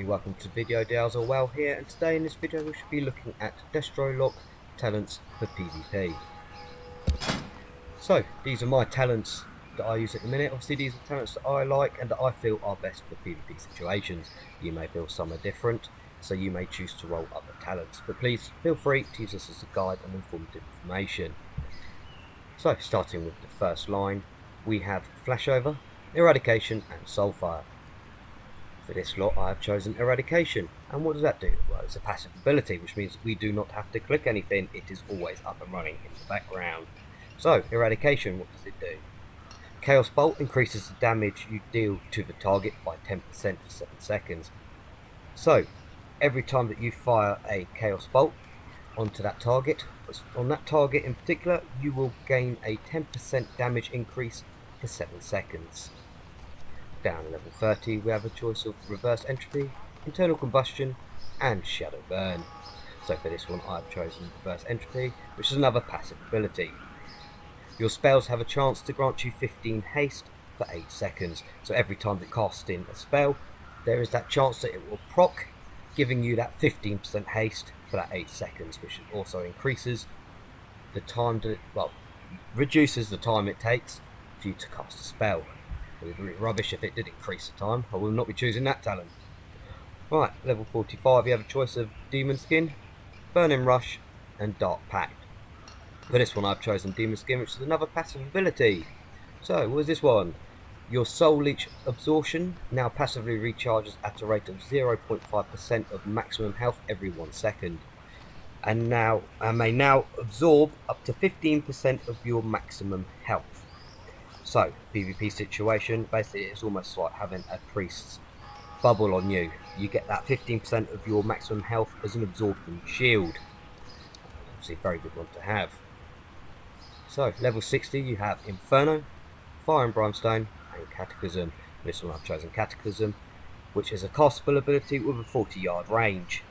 everybody, welcome to the video. Daellzo WoW here, and today in this video we should be looking at DESTRO lock talents for PvP. So these are my talents that I use at the minute. Obviously these are talents that I like and that I feel are best for PvP situations. You may feel some are different, so you may choose to roll other talents, but please feel free to use this as a guide and informative information. So starting with the first line, we have Flashover, Eradication and Soulfire. For this lot I have chosen Eradication, and what does that do? Well, it's a passive ability, which means we do not have to click anything, it is always up and running in the background. So Eradication, what does it do? Chaos Bolt increases the damage you deal to the target by 10% for 7 seconds. So every time that you fire a Chaos Bolt onto that target, on that target in particular, you will gain a 10% damage increase for 7 seconds. Down at level 30 we have a choice of Reverse Entropy, Internal Combustion and Shadow Burn. So for this one I have chosen Reverse Entropy, which is another passive ability. Your spells have a chance to grant you 15 haste for 8 seconds, so every time you cast in a spell there is that chance that it will proc, giving you that 15% haste for that 8 seconds, which also increases the time that reduces the time it takes for you to cast a spell. It would be rubbish if it did increase the time. I will not be choosing that talent. Right, level 45 you have a choice of Demon Skin, Burning Rush and Dark Pact. For this one I've chosen Demon Skin, which is another passive ability. So what is this one? Your Soul Leech Absorption now passively recharges at a rate of 0.5% of maximum health every 1 second. And may now absorb up to 15% of your maximum health. So, PvP situation, basically it's almost like having a priest's bubble on you. You get that 15% of your maximum health as an absorption shield. Obviously a very good one to have. So, level 60 you have Inferno, Fire and Brimstone and Cataclysm. This one I've chosen Cataclysm, which is a castable ability with a 40-yard range.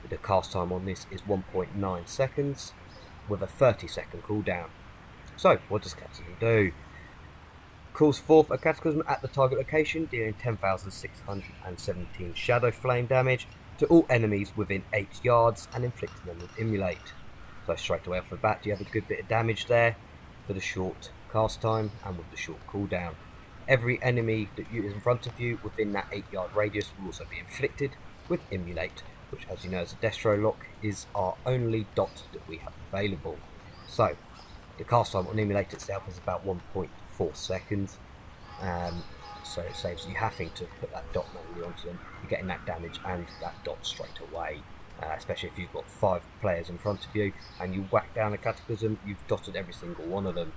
The cast time on this is 1.9 seconds with a 30-second cooldown. So, what does Cataclysm do? Calls forth a Cataclysm at the target location, dealing 10,617 Shadow Flame damage to all enemies within 8 yards and inflicting them with Immolate. So straight away off the bat you have a good bit of damage there for the short cast time and with the short cooldown. Every enemy that is in front of you within that 8-yard radius will also be inflicted with Immolate, which, as you know, as a Destro lock, is our only dot that we have available. So the cast time on Immolate itself is about 1.4 seconds, so it saves you having to put that dot manually onto them. You're getting that damage and that dot straight away, especially if you've got 5 players in front of you and you whack down a Cataclysm, you've dotted every single one of them.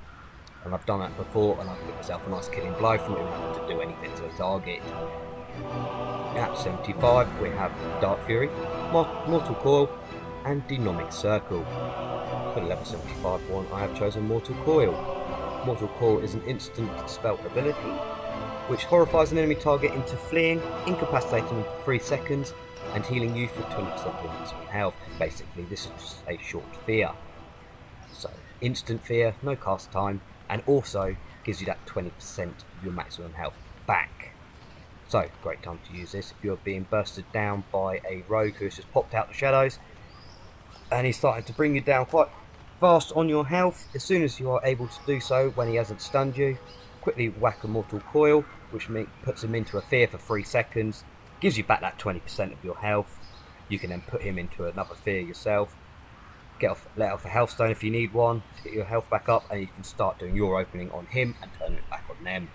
And I've done that before and I've put myself a nice killing blow from it without having to do anything to the target. At 75 we have Dark Fury, Mortal Coil and Dynamic Circle. For the level 75 one I have chosen Mortal Coil. Mortal Coil is an instant spell ability which horrifies an enemy target into fleeing, incapacitating them for 3 seconds and healing you for 20% of your maximum health. Basically this is just a short fear. So instant fear, no cast time, and also gives you that 20% of your maximum health back. So great time to use this if you're being bursted down by a rogue who's just popped out the shadows and he's starting to bring you down quite fast on your health. As soon as you are able to do so when he hasn't stunned you, quickly whack a Mortal Coil, which puts him into a fear for 3 seconds, gives you back that 20% of your health. You can then put him into another fear yourself, let off a health stone if you need one to get your health back up, and you can start doing your opening on him and turning it back on them.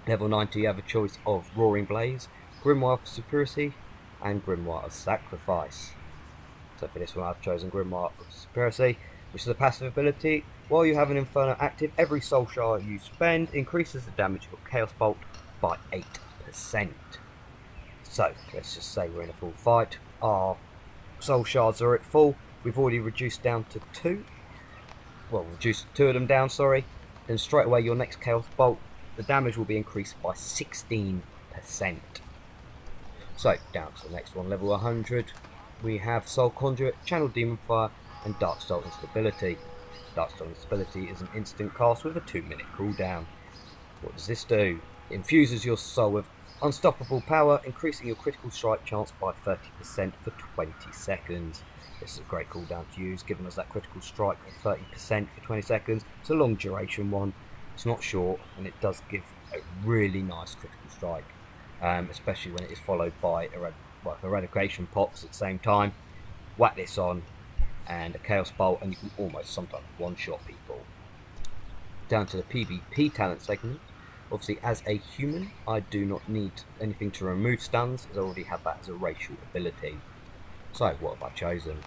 Level 90 you have a choice of Roaring Blaze, Grimoire of Supremacy and Grimoire of Sacrifice. So for this one I've chosen Grimoire of Supremacy, which is a passive ability. While you have an Inferno active, every soul shard you spend increases the damage of your Chaos Bolt by 8%. So let's just say we're in a full fight, our soul shards are at full, we've already reduced down to 2, reduced 2 of them down, sorry, then straight away your next Chaos Bolt, the damage will be increased by 16%. So down to the next one, level 100. We have Soul Conduit, Channel Demon Fire and Dark Soul Instability. Dark Soul Instability is an instant cast with a 2-minute cooldown. What does this do? It infuses your soul with Unstoppable power, increasing your critical strike chance by 30% for 20 seconds. This is a great cooldown to use, giving us that critical strike of 30% for 20 seconds. It's a long duration one, it's not short, and it does give a really nice critical strike, especially when it is followed by Eradication pops at the same time. Whack this on, and a Chaos Bolt, and you can almost sometimes one-shot people. Down to the PvP talent segment. Obviously, as a human, I do not need anything to remove stuns, as I already have that as a racial ability. So, what have I chosen?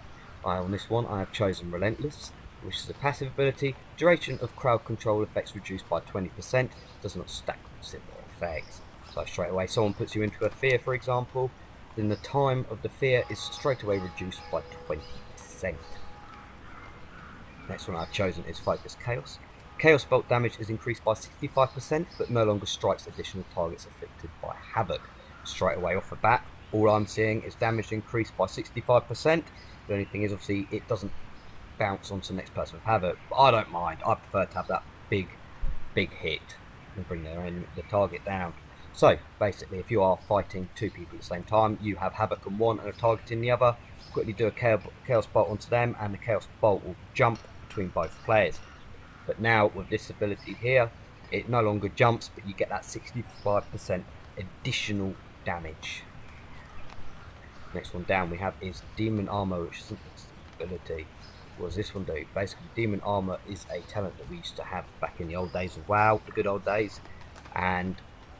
On this one, I have chosen Relentless, which is a passive ability. Duration of crowd control effects reduced by 20%, does not stack with similar effects. So straight away, someone puts you into a fear, for example, then the time of the fear is straight away reduced by 20%. Next one I've chosen is Focus Chaos. Chaos Bolt damage is increased by 65%, but no longer strikes additional targets afflicted by Havoc. Straight away off the bat, all I'm seeing is damage increased by 65%. The only thing is, obviously, it doesn't bounce onto the next person with Havoc, but I don't mind. I prefer to have that big hit and bring the target down. So, basically, if you are fighting two people at the same time, you have Havoc on one and a target in the other, quickly do a Chaos Bolt onto them, and the Chaos Bolt will jump between both players. But now, with this ability here, it no longer jumps, but you get that 65% additional damage. Next one down we have is Demon Armor, which is an ability. What does this one do? Basically, Demon Armor is a talent that we used to have back in the old days of WoW, the good old days. And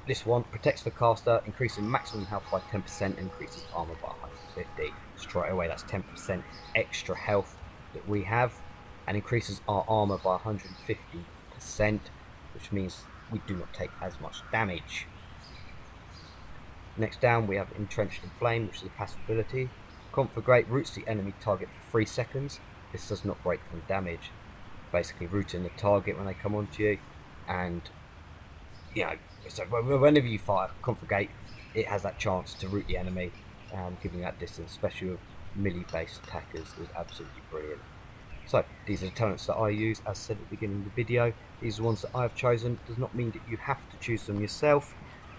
this one protects the caster, increasing maximum health by 10%, increases armor by 150. Straight away, that's 10% extra health that we have, and increases our armor by 150%, which means we do not take as much damage. Next down we have Entrenched in Flame, which is a passive ability. Conflagrate roots the enemy target for 3 seconds. This does not break from damage. Basically rooting the target when they come onto you, and so whenever you fire Conflagrate, it has that chance to root the enemy, giving that distance, especially with melee based attackers, is absolutely brilliant. So these are the talents that I use. As said at the beginning of the video, these are the ones that I have chosen. Does not mean that you have to choose them yourself.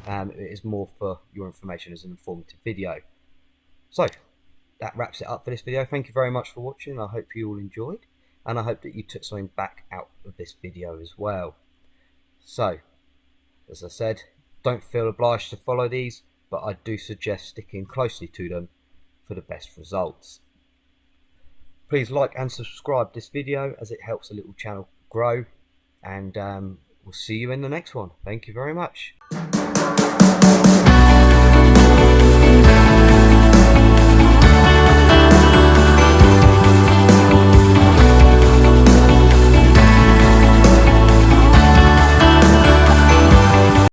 It is more for your information as an informative video. So that wraps it up for this video. Thank you very much for watching. I hope you all enjoyed, and I hope that you took something back out of this video as well. So, as I said, don't feel obliged to follow these, but I do suggest sticking closely to them for the best results. Please like and subscribe this video, as it helps the little channel grow, and we'll see you in the next one. Thank you very much.